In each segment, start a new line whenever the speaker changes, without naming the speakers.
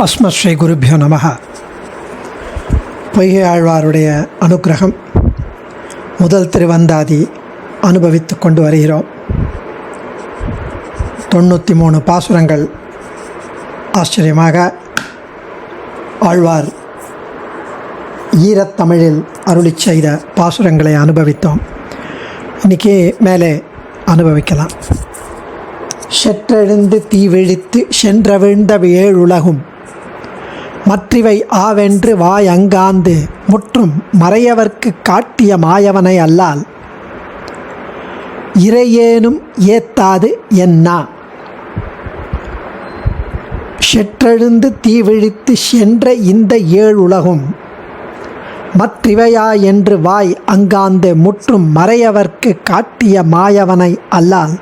அஸ்மத் ஸ்ரீ குருபியோ நமஹ. பொய்கை ஆழ்வாருடைய அனுக்கிரகம் முதல் திருவந்தாதி அனுபவித்து கொண்டு வருகிறோம். 93 பாசுரங்கள் ஆச்சரியமாக ஆழ்வார் ஈரத்தமிழில் அருளி செய்த பாசுரங்களை அனுபவித்தோம். இன்றைக்கி மேலே அனுபவிக்கலாம். செற்றெழுந்து தீவிழித்து சென்றவிழ்ந்த ஏழுலகும் மற்றிவை ஆவென்று வாய் அங்காந்து முற்றும் மறையவர்க்கு காட்டிய மாயவனை அல்லால் இறையேனும் ஏத்தாது என்னா. செற்றெழுந்து தீவிழித்து சென்ற இந்த ஏழுலகும் மற்றிவையா என்று வாய் அங்காந்து முற்றும் மறையவர்க்கு காட்டிய மாயவனை அல்லால்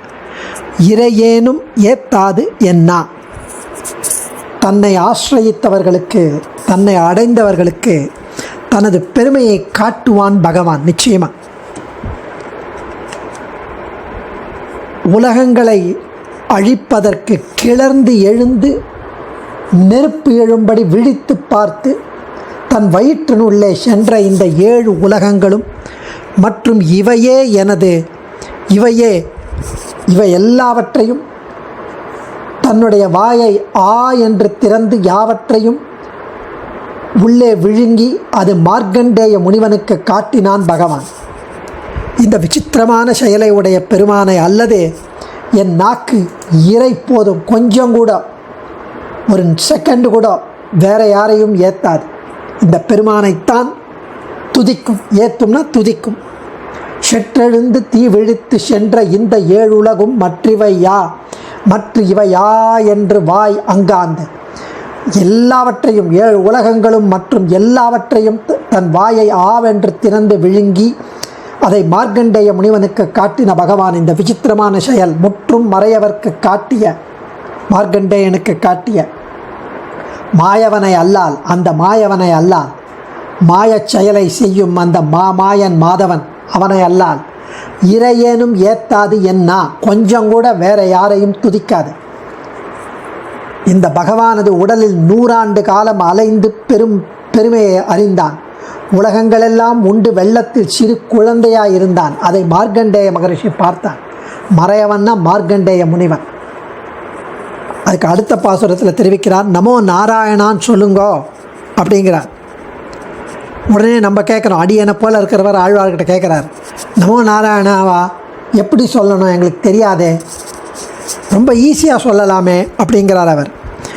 இறையேனும் ஏத்தாது என்னா. தன்னை ஆசிரயித்தவர்களுக்கு, தன்னை அடைந்தவர்களுக்கு தனது பெருமையை காட்டுவான் பகவான். நிச்சயமாக உலகங்களை அழிப்பதற்கு கிளர்ந்து எழுந்து நெருப்பு எழும்படி விழித்து பார்த்து தன் வயிற்றினுள்ளே சென்ற இந்த 7 உலகங்களும் மற்றும் இவையே எனது, இவை எல்லாவற்றையும் தன்னுடைய வாயை ஆ என்று திறந்து யாவற்றையும் உள்ளே விழுங்கி அது மார்க்கண்டேய முனிவனுக்கு காட்டினான் பகவான். இந்த விசித்திரமான செயலை உடைய பெருமானை அல்லது என் நாக்கு இறை போதும், கொஞ்சம் கூட, ஒரு செகண்ட் கூட வேற யாரையும் ஏத்தாது. இந்த பெருமானைத்தான் துதிக்கும். ஏத்தும்னா துதிக்கும். செற்றெழுந்து தீ விழித்து சென்ற இந்த 7 உலகும் மற்ற இவையா என்று வாய் அங்காந்து எல்லாவற்றையும் 7 உலகங்களும் மற்றும் எல்லாவற்றையும் தன் வாயை ஆவென்று திறந்து விழுங்கி அதை மார்க்கண்டேய முனிவனுக்கு காட்டின பகவான். இந்த விசித்திரமான செயல் முற்றும் மறையவர்க்கு காட்டிய, மார்க்கண்டேயனுக்கு காட்டிய மாயவனை அல்லால், அந்த மாயவனை அல்லால், மாயச் செயலை செய்யும் அந்த மாயன் மாதவன் அவனை அல்லால் இறையேனும் ஏத்தாது என்னா. கொஞ்சம் கூட வேற யாரையும் துதிக்காது. இந்த பகவானது உடலில் 100 ஆண்டு காலம் அலைந்து பெருமையை அறிந்தான். உலகங்களெல்லாம் உண்டு வெள்ளத்தில் சிறு குழந்தையாய் இருந்தான். அதை மார்க்கண்டேய மகரிஷி பார்த்தான். மறையவன்னா மார்க்கண்டேய முனிவன். அதுக்கு அடுத்த பாசுரத்தில் தெரிவிக்கிறார், நமோ நாராயணான்னு சொல்லுங்கோ அப்படிங்கிறார். உடனே நம்ம கேட்குறோம், அடியனை போல் இருக்கிறவர் ஆழ்வார்கிட்ட கேட்குறார், நமோ நாராயணாவா எப்படி சொல்லணும், எங்களுக்கு தெரியாதே, ரொம்ப ஈஸியாக சொல்லலாமே அப்படிங்கிறார் அவர்.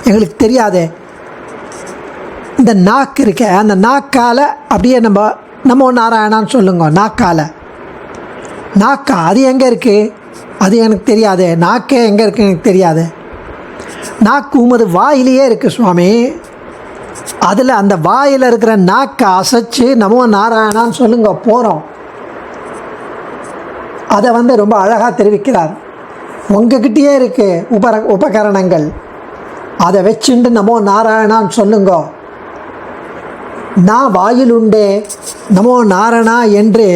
எங்களுக்கு தெரியாதே. இந்த நாக்கு இருக்க, அந்த நாக்கால் அப்படியே நம்ம நமோ நாராயணான்னு சொல்லுங்க. நாக்கா அது எங்கே இருக்குது, அது எனக்கு தெரியாது. நாக்கே எங்கே இருக்குது எனக்கு தெரியாது. நாக்கு உமது வாயிலேயே இருக்குது சுவாமி. அதில் அந்த வாயில் இருக்கிற நாக்கை அசைச்சு நமோ நாராயணான்னு சொல்லுங்க போகிறோம். அதை ரொம்ப அழகாக தெரிவிக்கிறார். உங்ககிட்டயே இருக்குது உபகரணங்கள், அதை வச்சுண்டு நமோ நாராயணான்னு சொல்லுங்க. நான் வாயிலுண்டே நமோ நாராயணா என்று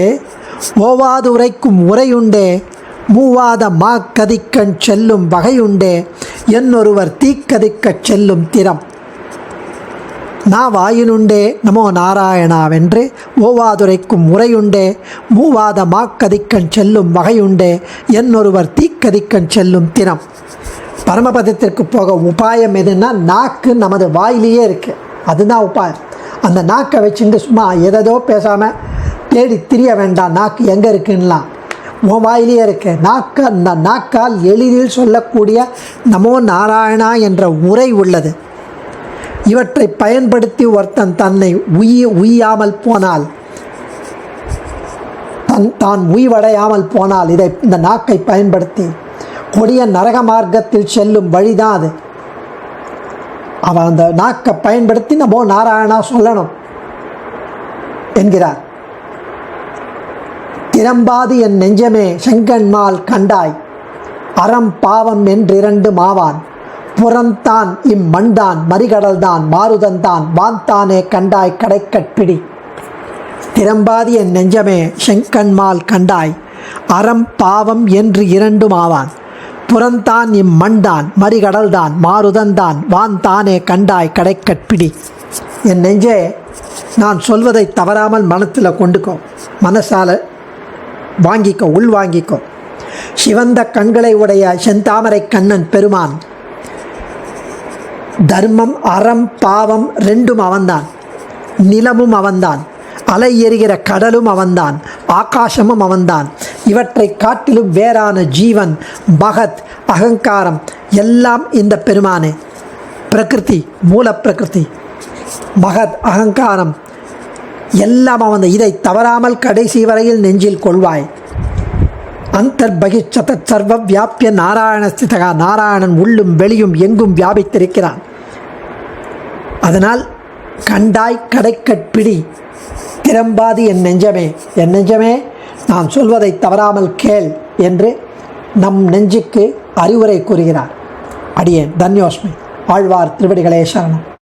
ஓவாது உரைக்கும் உரையுண்டே, மூவாத மா கதிக்கண் செல்லும் வகையுண்டே, என்னொருவர் தீக்கதிக்கச் செல்லும் திறம். நான் வாயினுண்டே நமோ நாராயணாவென்று ஓவாதுரைக்கும் முறையுண்டே, மூவாத மாக்கதிக்கண் செல்லும் வகையுண்டே, என்னொருவர் தீக்கதிக்கண் செல்லும் திறம். பரமபதத்திற்கு போக உபாயம் எதுன்னா, நாக்கு நமது வாயிலேயே இருக்குது, அதுதான் உபாயம். அந்த நாக்கை வச்சுட்டு சும்மா எதோ பேசாமல் தேடி திரிய வேண்டாம். நாக்கு எங்கே இருக்குன்னெலாம், உன் வாயிலேயே இருக்குது. அந்த நாக்கால் எளிதில் சொல்லக்கூடிய நமோ நாராயணா என்ற உரை உள்ளது. இவற்றை பயன்படுத்தி ஒருத்தன் தன்னை உய்யாமல் போனால், தான் உய்வடையாமல் போனால், இந்த நாக்கை பயன்படுத்தி கொடிய நரக மார்க்கத்தில் செல்லும் வழிதான் அது. அவன் அந்த நாக்கை பயன்படுத்தி நமோ நாராயணா சொல்லணும் என்கிறார். திறம்பாது என் நெஞ்சமே செங்கண்மால் கண்டாய், அறம் பாவம் என்றிரண்டு மாவான், புறந்தான் இம்மண்தான் மறிகடல்தான் மாருதந்தான் வான்தானே கண்டாய் கடைக்கட்பிடி. திறம்பாதி என் நெஞ்சமே செங்கண்மால் கண்டாய், அறம் பாவம் என்று 2 ஆவான், புறந்தான் இம்மண்தான் மறிகடல்தான் மாருதன்தான் வான் தானே கண்டாய் கடைக்கட்பிடி. என் நெஞ்சே, நான் சொல்வதை தவறாமல் மனத்தில் கொண்டுக்கோ, மனசால் வாங்கிக்கோ, உள் வாங்கிக்கோ. சிவந்த கண்களை உடைய செந்தாமரை கண்ணன் பெருமான். தர்மம் அறம் பாவம் ரெண்டும் அவன்தான். நிலமும் அவன்தான், அலை எறிகிற கடலும் அவன்தான், ஆகாசமும் அவன்தான். இவற்றை காட்டிலும் வேறான ஜீவன், மகத், அகங்காரம் எல்லாம் இந்த பெருமானே. பிரகிருதி, மூல பிரகிருதி, மகத், அகங்காரம் எல்லாம் அவன். இதை தவறாமல் கடைசி வரையில் நெஞ்சில் கொள்வாய். அந்தர்பகி சதத் சர்வ வியாபிய நாராயண ஸ்திதகா. நாராயணன் உள்ளும் வெளியும் எங்கும் வியாபித்திருக்கிறான். அதனால் கண்டாய் கடைக்கட்பிடி, திறம்பாது என் நெஞ்சமே. என் நெஞ்சமே, நான் சொல்வதை தவறாமல் கேள் என்று நம் நெஞ்சுக்கு அறிவுரை கூறுகிறார். அடியேன் தன்யோஸ்மி. ஆழ்வார் திருவடிகளே சரணம்.